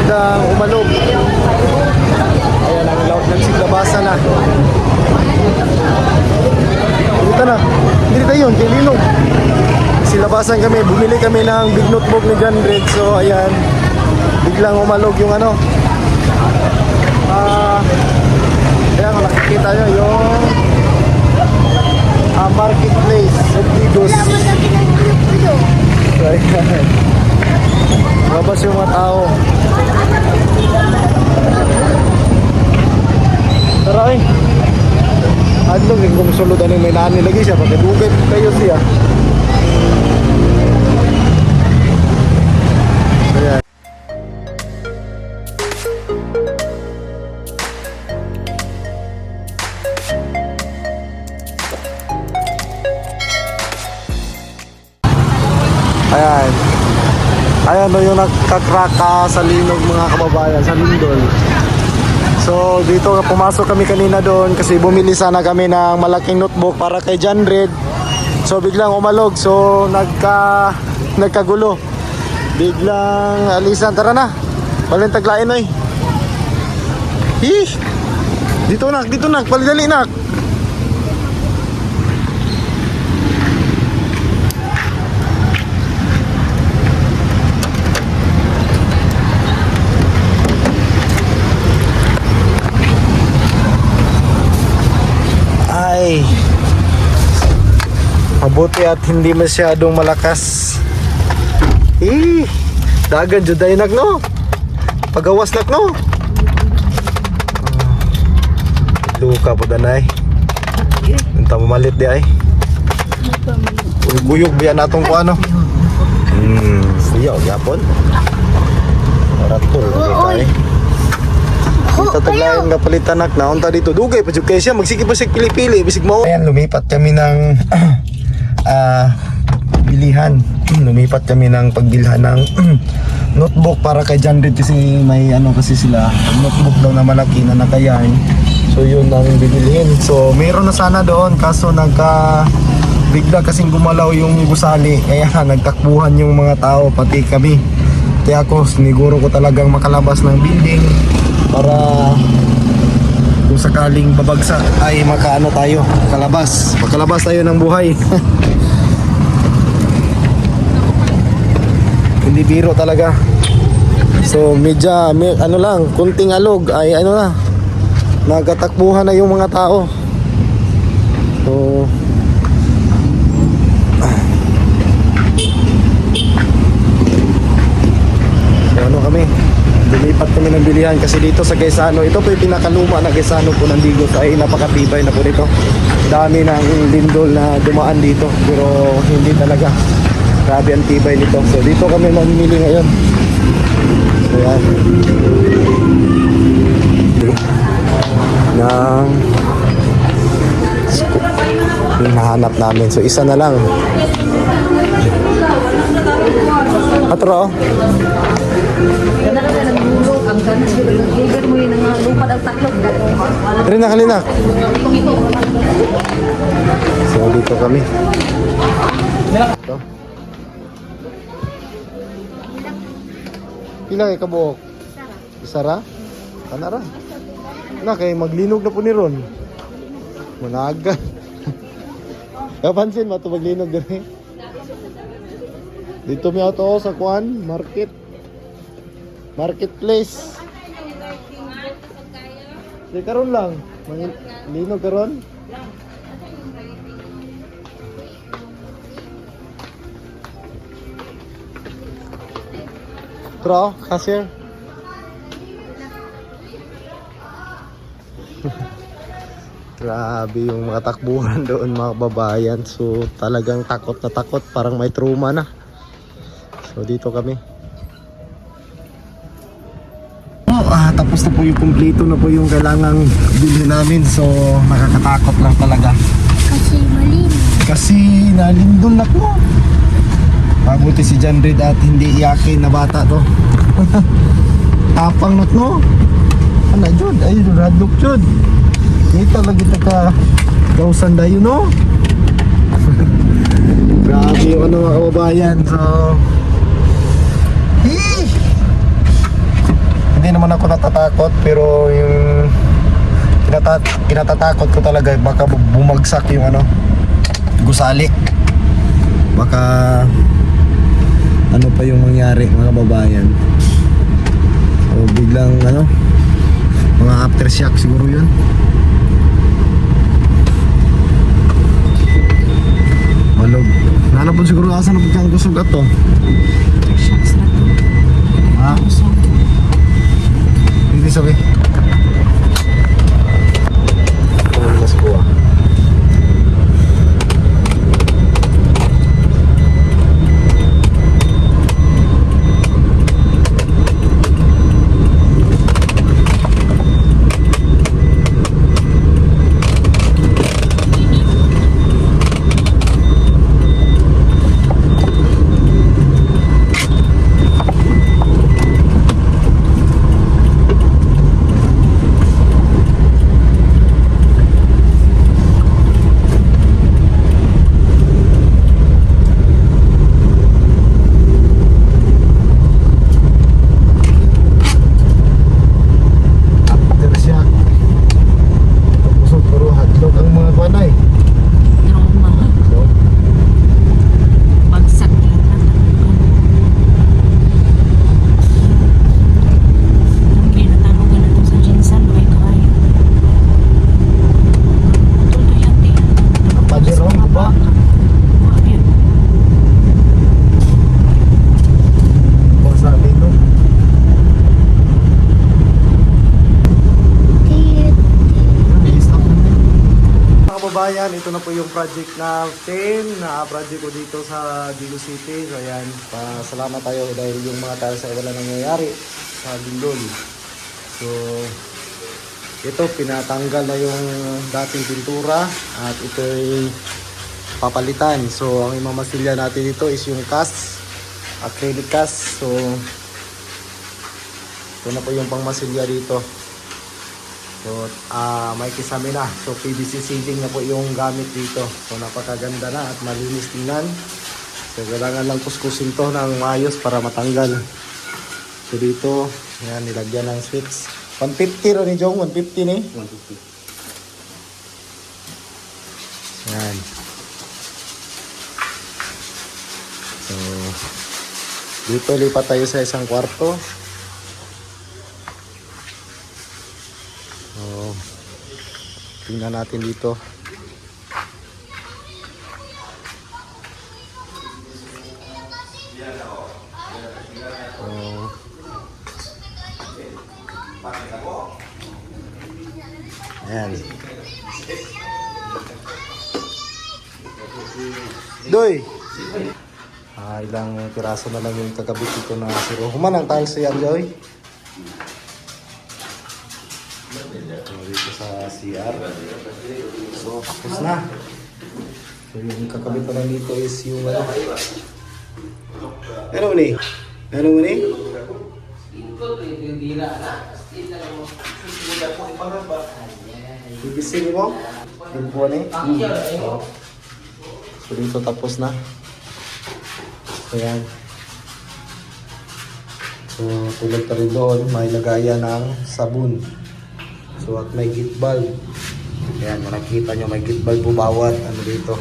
magandang umalog. Ayan ang laut ng siglabasan na. Dito na. Hindi tayo yun, kay Linog. Silabasan kami, bumili kami ng big notebook ni John Red. So ayan, biglang umalog yung ano. Ayan kung nakikita nyo yung marketplace of Digos. Labas yung mga tao. Tara eh. Adlong yung kung suludan yung may nani lagi siya. Pagkadugay kayo siya. Ayan. Ayan. Ayan o yung nagkakraka sa Linog mga kababayan, sa Lindol. So dito pumasok kami kanina doon kasi bumili sana kami ng malaking notebook para kay John Red. So biglang umalog, so nagkagulo. Biglang alisan, tara na. Walang taglain oy. Dito nak, palidali nak. Ay, mabuti at hindi masyadong malakas. Dagan juday nak no. Pagawas nak no. Luka po danay. Nanta mamalit di ay. Buyog biya natong ko ano. Siyaw yapon. Ratul kita eh. Kita taglayan nga palitan nak na unta dito. Dugay pa jud kay siya magsige pa sig pili-pili bisig mao. Ayan lumipat kami ng bilihan. Lumipat kami ng pagbilhan ng notebook para kay John Red kasi may ano kasi sila notebook daw na malaki na nakayain. So yun ang bibilhin. So meron na sana doon kaso bigla kasing gumalaw yung gusali kaya nagtakbuhan yung mga tao pati kami. Kaya ako siniguro ko talagang makalabas ng building para kung sakaling babagsak ay makaano tayo, makalabas tayo ng buhay. Hindi biro talaga. So ano lang, kunting alog ay ano na, nagtatakbuhan na yung mga tao. So ano kami, lumipat kami ng bilihan kasi dito sa Quezano, ito po yung pinakaluma na Quezano po ng Digos ay napakatibay na po dito. Dami ng lindol na dumaan dito pero hindi talaga, grabe ang tibay nito. So dito kami mamimili ngayon. So yan ng yung nahanap namin, so isa na lang. Atro rin na kalinak. So dito kami. Ito. Pila kay kabuok? Isara? Kanara? Na kay maglinog na po ni Ron. Managa. Kapansin mo ito maglinog din eh. Dito mi auto sa Kuan Marketplace. Di karon lang. Linog karon. Tro, cashier. Grabe yung mga takbuhan doon mga babayan. So talagang takot na takot, parang may trauma na. So dito kami. Tapos na po yung kumpleto na po yung kailangang bilhin namin. So nakakatakot lang talaga. Kasi malinis. Kasi nalindol na po. Mabuti si John Red at hindi iyakin na bata to. Tapang not no. Ano jud? Ayun radlok jud. Kita lagi ka gausan dayo no. Grabe yung ano mga kababayan. So ako natatakot, pero yung kinatatakot ko talaga baka bumagsak yung ano, gusali. Baka ano pa yung mangyari mga kababayan. So biglang ano, mga aftershock siguro yun. Malog. Nalapon siguro asa na pagkang kusog ato. Shucks na to. Ha? Kusog. Hindi sabi. Mas kuha. Aftershock. Kusog pero hadlok ang mga panay. Trauma. So, Bagsak lang na. Hindi natanugan na to sa Jinsan. Ay kayo. Tuloy yan din. Pajero, ba? Ayun. Sabi no. Mga kababayan, ito na po yung project natin na project ko dito sa Dilo City. So ayan, salamat tayo dahil yung mga tiles ay wala nangyayari sa Dindol. So ito, pinatanggal na yung dating pintura at ito ay papalitan. So ang imamasilya natin dito is yung cast, acrylic cast. So ito na po yung pangmasilya dito. So, may kisame na. So, PVC ceiling na po yung gamit dito. So, napakaganda na at malinis tingnan. So, kailangan lang kuskusin to ng maayos para matanggal. So, dito, yan, nilagyan ng switch. 150 ro ni Jong, 150 ni? 150. Yan. So, dito lipat tayo sa isang kwarto. So, tingnan natin dito. Ayan. Doy! Ilang piraso na lang yung kakabit dito na siro. Human ang tiles yan, Joy. Dito sa CR. So, tapos na. So, yung kakabit na lang dito is yung ano. Ano mo ni? Ano mo ni? Ibisin mo? Yung po ni? So, dito tapos na. So, yan. So, tulad pa rin doon, may lagayan ng sabon. So, at may gate bulb. Ayan, kung nakikita nyo, may gate bulb po bawat, ano dito,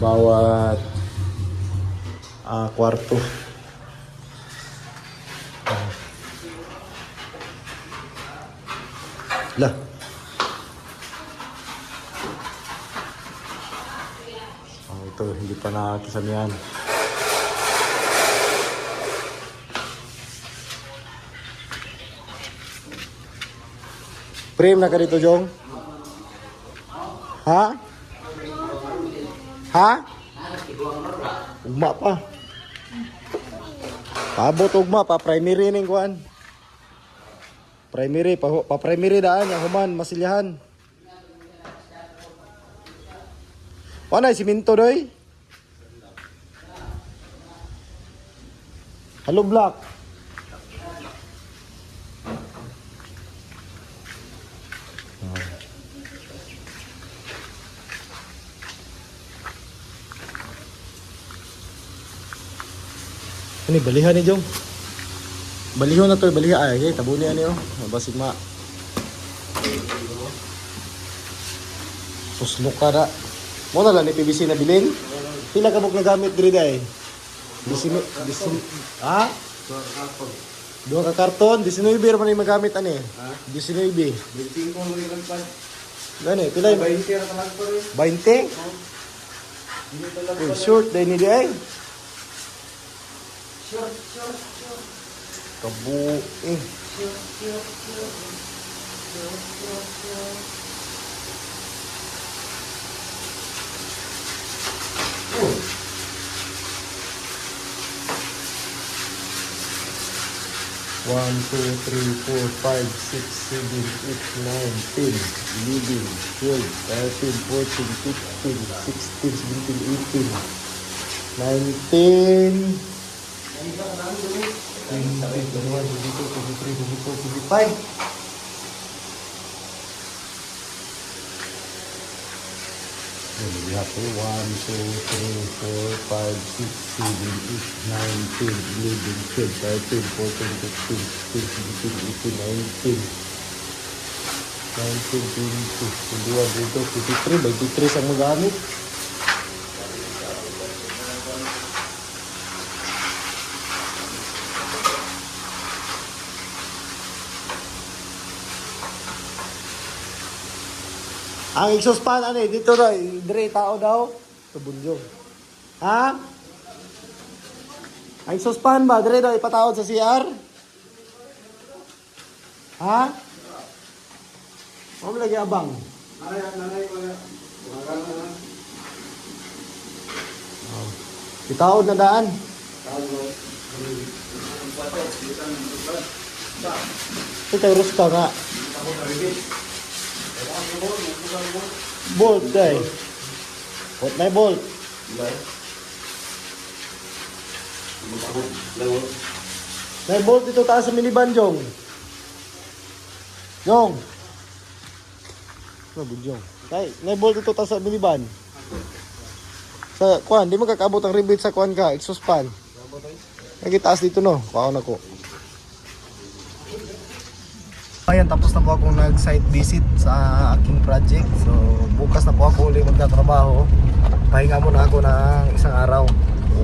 bawat kwarto. Lah. Ito, hindi pa nakakisamihan. Frame na ka dito, Jong? Ha? Ha? Ugma pa. Paabot ugma pa. Primary ning kuan. Primary. Pa-primary daan. Yung human. Masilyahan. Ano ay siminto doy? Hello, Black. Ini balihan ni Jong. Balihon na to, baliha ay, okay, tabuni ano yun. Basig ma. Suslok ka na. Mo na lang ni PVC na bilin. Pila ka mong nagamit diri day? Ha? Dua ka karton, 19 ra man yung magamit ani. 19. 25 mo rin pa. Gani, pila yung 20 ra talag pa rin. 20? Uy, short day ni day. Short. Kabu eh. One, two, three, four, five, six, seven, eight, 9, 10, 11, 12, 13, 14, 15, 16, 17, 18, 19, 25. Then we have 1, 2, 3, 4, 5, 6, 7, 8, 9, 10, 11, 12, 13, 14, 15, 16, 17, 18, 19, 20, 23 ang magamit. Ang exhaust fan, ano eh, dito daw, dire tao daw, sa bunjong. Ha? Ang exhaust fan ba, dire daw, ipatawad sa CR? Ha? Ano lagi abang? Nanay ko ya. Magal na. Itawad na daan. Ito, rusta nga. Bolt, day. What na bolt? May bolt dito taas sa minivan, Jong. Jong. Ano, Jong? Tay, may bolt dito taas sa minivan. Sa kuan, di mo kakabot ang rebate sa kuan ka, exhaust fan. Nagitaas dito no, kuha na ko. Ayan, tapos na po akong nag-site visit sa aking project. So, bukas na po ako ulit magtatrabaho. Pahinga muna ako ng isang araw. So,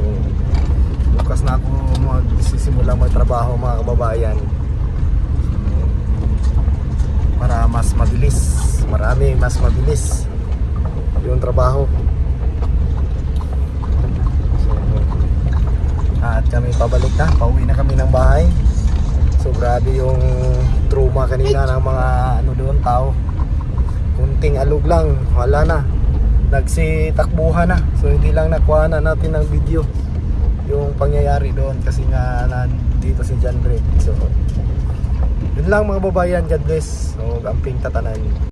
bukas na ako magsisimula magtrabaho mga kababayan. Para mas mabilis. Mas mabilis yung trabaho. So, at kami pabalik na. Pauwi na kami ng bahay. So grabe yung trauma kanina ng mga ano doon tao. Kunting alog lang, wala na. Nagsitakbuhan na. So hindi lang nakuha na natin ng video yung pangyayari doon kasi nga nandito si John Ray. So yun lang mga babayan, God bless. So amping tatanan.